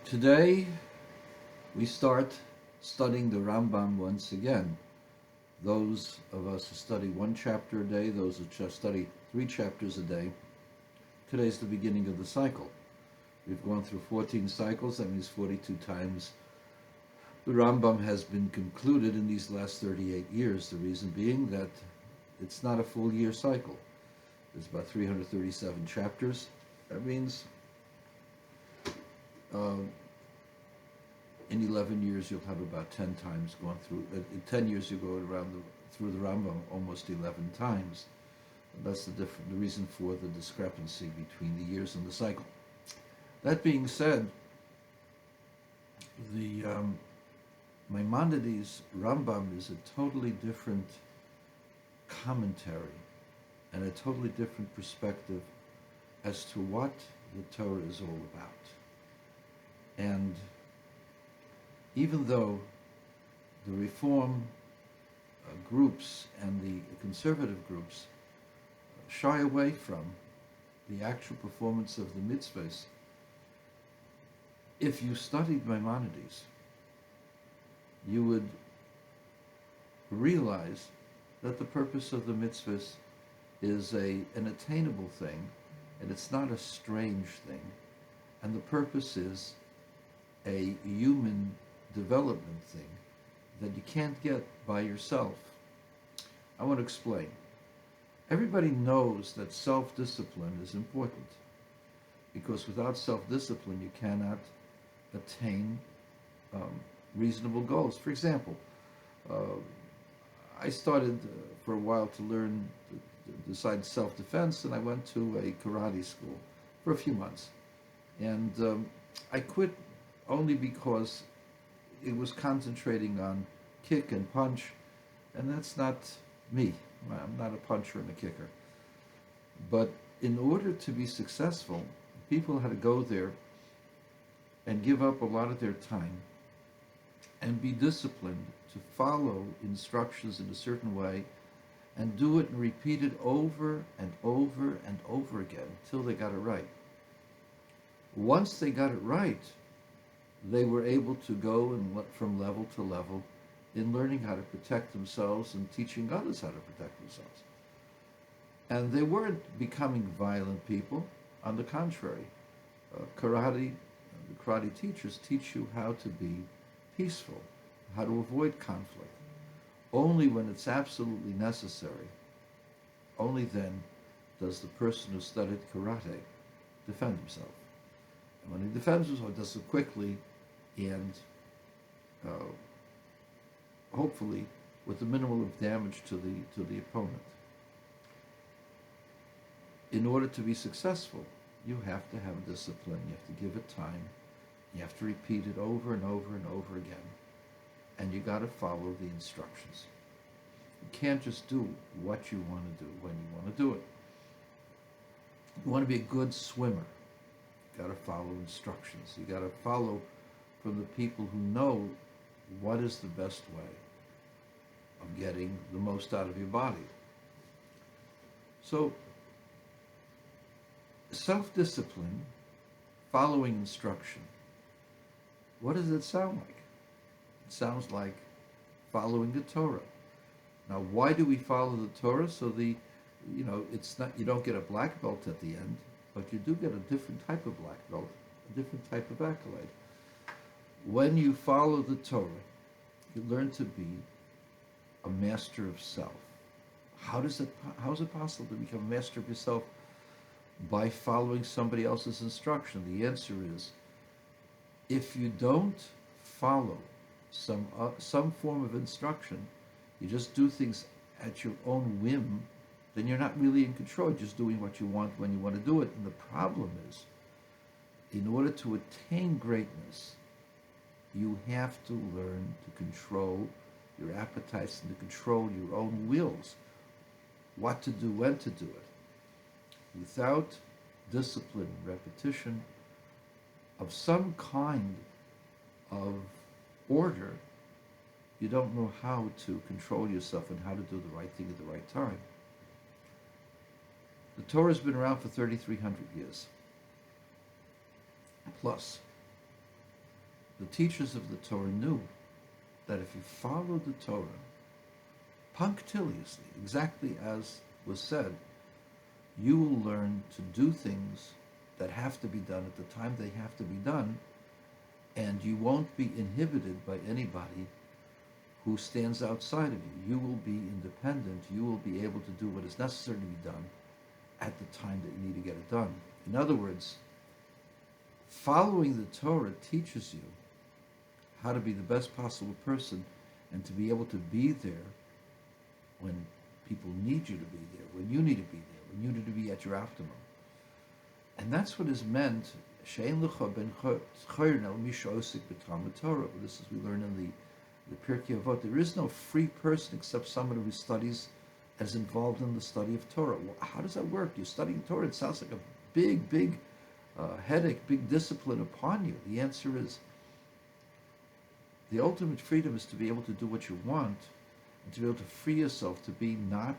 Today we start studying the Rambam once again. Those of us who study one chapter a day, those who just study 3 chapters a day, today's the beginning of the cycle. We've gone through 14 cycles, that means 42 times. The Rambam has been concluded in these last 38 years, the reason being that it's not a full year cycle. There's about 337 chapters. That means in 11 years you'll have about 10 times gone through. In 10 years you go through the Rambam almost 11 times. And that's the reason for the discrepancy between the years and the cycle. That being said, the Maimonedes Rambam is a totally different commentary and a totally different perspective as to what the Torah is all about. And even though the Reform groups and the conservative groups shy away from the actual performance of the mitzvahs, if you studied Maimonides, you would realize that the purpose of the mitzvahs is an attainable thing, and it's not a strange thing, and the purpose is a human development thing that you can't get by yourself. I want to explain. Everybody knows that self-discipline is important, because without self-discipline you cannot attain reasonable goals. For example, I started for a while to learn to decide self-defense, and I went to a karate school for a few months. And I quit only because it was concentrating on kick and punch, and that's not me. I'm not a puncher and a kicker. But in order to be successful, people had to go there and give up a lot of their time and be disciplined to follow instructions in a certain way and do it and repeat it over and over and over again until they got it right. Once they got it right, they were able to go from level to level in learning how to protect themselves and teaching others how to protect themselves. And they weren't becoming violent people. On the contrary, the karate teachers teach you how to be peaceful, how to avoid conflict. Only when it's absolutely necessary, only then does the person who studied karate defend himself. And when he defends himself, he does it quickly and hopefully with the minimum of damage to the opponent. In order to be successful, you have to have discipline. You have to give it time. You have to repeat it over and over and over again. And you got to follow the instructions. You can't just do what you want to do when you want to do it. You want to be a good swimmer. You got to follow instructions. You got to follow from the people who know what is the best way of getting the most out of your body. So, self-discipline, following instruction, what does it sound like? It sounds like following the Torah. Now, why do we follow the Torah? So it's not, you don't get a black belt at the end, but you do get a different type of black belt, a different type of accolade. When you follow the Torah, you learn to be a master of self. How is it possible to become a master of yourself? By following somebody else's instruction. The answer is, if you don't follow some form of instruction, you just do things at your own whim, then you're not really in control. You're just doing what you want when you want to do it. And the problem is, in order to attain greatness, you have to learn to control your appetites and to control your own wills, what to do, when to do it. Without discipline, repetition of some kind of order, you don't know how to control yourself and how to do the right thing at the right time. The Torah has been around for 3,300 years plus. The teachers of the Torah knew that if you follow the Torah punctiliously, exactly as was said, you will learn to do things that have to be done at the time they have to be done, and you won't be inhibited by anybody who stands outside of you. You will be independent. You will be able to do what is necessary to be done at the time that you need to get it done. In other words, following the Torah teaches you how to be the best possible person and to be able to be there when people need you to be there, when you need to be there, when you need to be at your optimum. And that's what is meant, She'en lecha ben chayrin el mi she'osik b'talmud Torah. This is we learn in the Pirkei Avot. There is no free person except someone who studies, as involved in the study of Torah. Well, how does that work? You're studying Torah. It sounds like a big headache, big discipline upon you. The answer is, the ultimate freedom is to be able to do what you want and to be able to free yourself to be not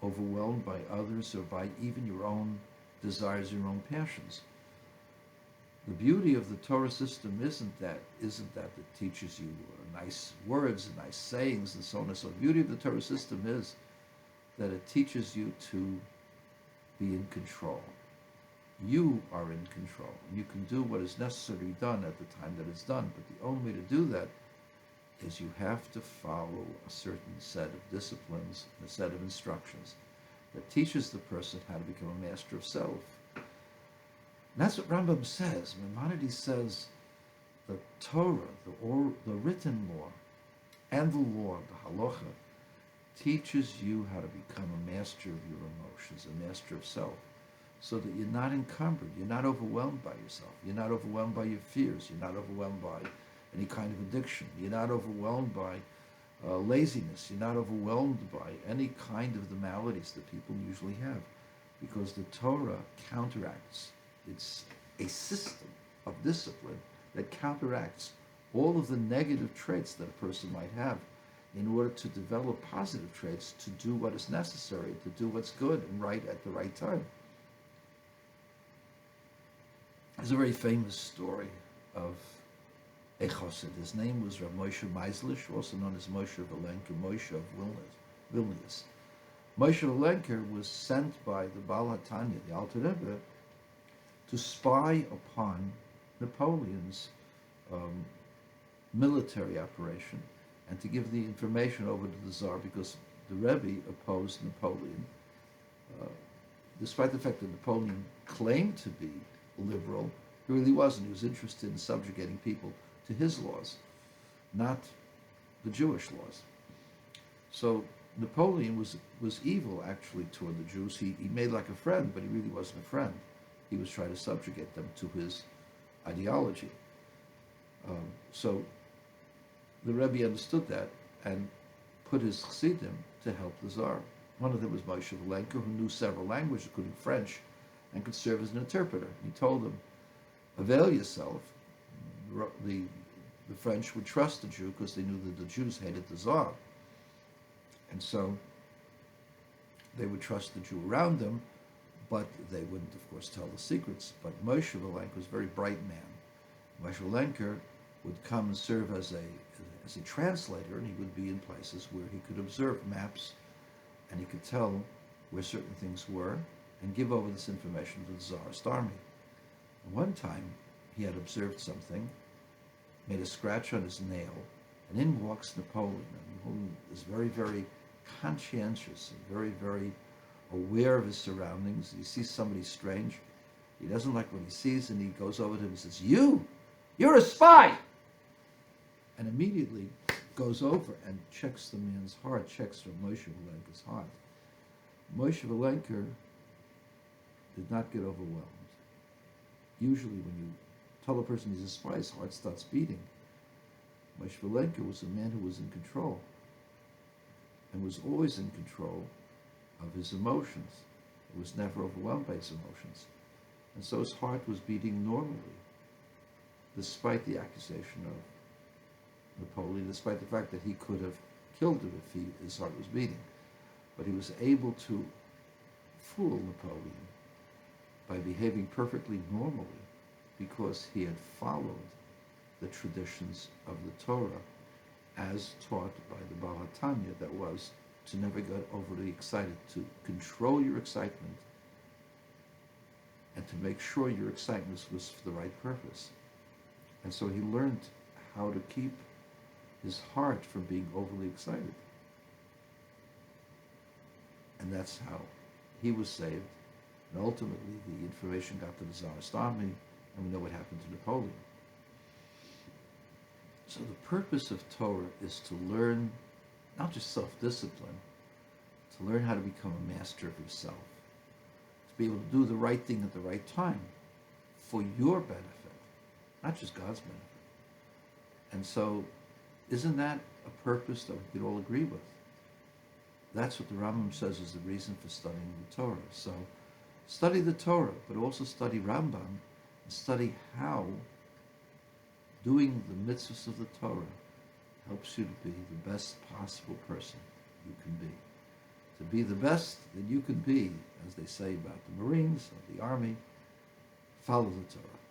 overwhelmed by others or by even your own desires, your own passions. The beauty of the Torah system isn't that it teaches you nice words and nice sayings and so on and so on. The beauty of the Torah system is that it teaches you to be in control. You are in control. You can do what is necessary to be done at the time that it's done. But the only way to do that is you have to follow a certain set of disciplines, a set of instructions that teaches the person how to become a master of self. And that's what Rambam says. Maimonedes says the Torah, the written law, and the law, the halacha, teaches you how to become a master of your emotions, a master of self, so that you're not encumbered, you're not overwhelmed by yourself, you're not overwhelmed by your fears, you're not overwhelmed by any kind of addiction, you're not overwhelmed by laziness, you're not overwhelmed by any kind of the maladies that people usually have, because the Torah counteracts. It's a system of discipline that counteracts all of the negative traits that a person might have in order to develop positive traits, to do what is necessary, to do what's good and right at the right time. There's a very famous story of a chassid. His name was Rav Moshe Meislish, also known as Moshe Valenker, Moshe of Vilnius. Moshe Valenker was sent by the Baal HaTanya, the Alter Rebbe, to spy upon Napoleon's military operation and to give the information over to the Tsar, because the Rebbe opposed Napoleon, despite the fact that Napoleon claimed to be liberal. He really wasn't. He was interested in subjugating people to his laws, not the Jewish laws. So Napoleon was evil, actually, toward the Jews. He made like a friend, but he really wasn't a friend. He was trying to subjugate them to his ideology. So the Rebbe understood that and put his chassidim to help the Tsar. One of them was Moshe Valenker, who knew several languages, including French, and could serve as an interpreter. He told them, avail yourself. The French would trust the Jew because they knew that the Jews hated the Tsar. And so they would trust the Jew around them, but they wouldn't, of course, tell the secrets. But Moshe Valenker was a very bright man. Moshe Valenker would come and serve as a translator, and he would be in places where he could observe maps, and he could tell where certain things were, and give over this information to the Tsarist army. And one time, he had observed something, made a scratch on his nail, and in walks Napoleon, who is very, very conscientious and very, very aware of his surroundings. He sees somebody strange. He doesn't like what he sees, and he goes over to him and says, you're a spy! And immediately goes over and checks the man's heart, checks from Moshe Valenker's heart. Moshe Valenker did not get overwhelmed. Usually when you tell a person he's a spy, his heart starts beating. Moshe Valenker was a man who was in control, and was always in control of his emotions. He was never overwhelmed by his emotions. And so his heart was beating normally, despite the accusation of Napoleon, despite the fact that he could have killed him if his heart was beating. But he was able to fool Napoleon by behaving perfectly normally, because he had followed the traditions of the Torah as taught by the Baal HaTanya, that was to never get overly excited, to control your excitement, and to make sure your excitement was for the right purpose. And so he learned how to keep his heart from being overly excited. And that's how he was saved. And ultimately, the information got to the Tsarist army, and we know what happened to Napoleon. So the purpose of Torah is to learn not just self-discipline, to learn how to become a master of yourself, to be able to do the right thing at the right time for your benefit, not just God's benefit. And so, isn't that a purpose that we could all agree with? That's what the Rambam says is the reason for studying the Torah. So, study the Torah, but also study Rambam, and study how doing the mitzvahs of the Torah helps you to be the best possible person you can be. To be the best that you can be, as they say about the Marines or the Army, follow the Torah.